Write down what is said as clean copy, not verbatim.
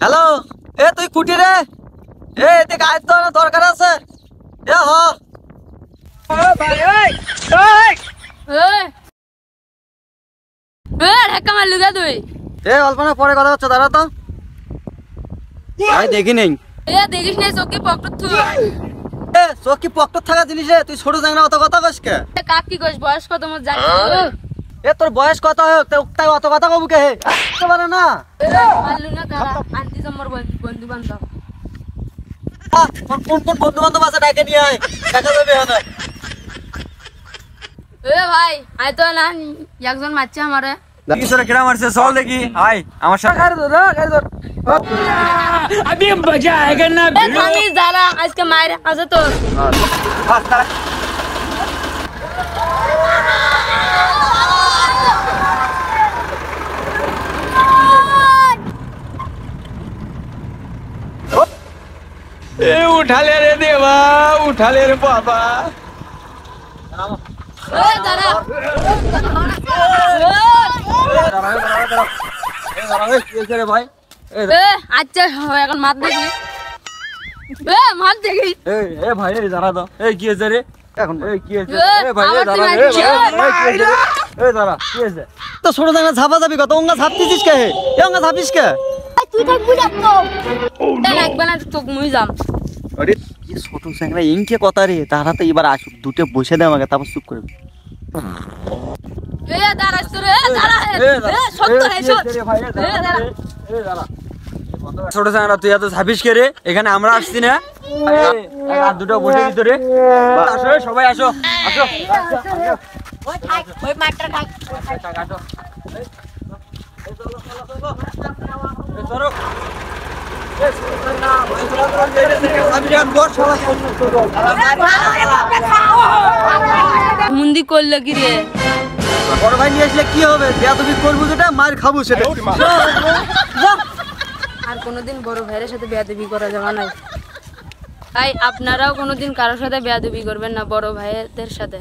Hello, এ তুই কুটি রে? এতে গায়ের তো দরকার আছে। এ হ ভাই, ঢাকা মারলু গা তুই? অল্পনা পরে কথা হচ্ছে, দাঁড়া তো ভাই, দেখি নেই। দেখিস না চোখে পকেট থুই। চোখ কি পকেট থাকা জিনিস রে? তুই ছোট জানা অত কথা কস কে? কাক কি কইস বয়স কত মত জানিস? তোর বয়স কত হোক তাই অত কথা কবু কে? আসতে পারে না। মারলু না তারা আন্টি জম্মর বন্ধু বান্ধব। কোন কোন বন্ধু বান্ধব আছে ডাকে নিয়ে আয়, দেখা যাবে হ্যাঁ। ভাই আই তো না একজন মারছে আমারে। দেখি তোরা কেডা মারছে, চল দেখি। আয় আমার সাথে। अभी मजा आएगा ना। আমি যারা আজকে মায়ের আছে তো। उठा ले रे देवा, उठा ले रे बाबा। ভাই আচ্ছা এখন মাত দেখি, মাত দেখি। ভাই দাঁড়া তো। কি হয়েছে রে এখন? কি হয়েছে ভাই? দাঁড়া, কি হয়েছে? তো ছোট জানা ঝাপা যাবি কত? ওঙ্গা ঝাপতিছিস কে? ওঙ্গা ঝাপিস কে? তুই থাকবি না তো লাগবে না, তোক মুই যাম। আরে কি ছোট স্যাংরা ইনকে কথা রে? তারা তো এবার আসুক, দুটো বসে দে আমাকে, তারপর চুপ করে। দাঁড়াস তো রে, দাঁড়া সত্য রে, ছোট সাংরা তুই এত ছাপিস কে রে? এখানে আমরা আসছি না? আর দুটো বসে ভিতরে আসো, সবাই আসো আসো। ওই মাঠটা থাক। মুন্দি করলে কি রে? বড় ভাই নিয়ে আসলে কি হবে? বেয়াদবি করবো যেটা, মার খাবো সেটা। আর কোনোদিন বড় ভাইয়ের সাথে বেয়াদবি করা যাবে না। তাই আপনারাও কোনোদিন কারোর সাথে বেয়াদবি করবেন না, বড় ভাইদের সাথে।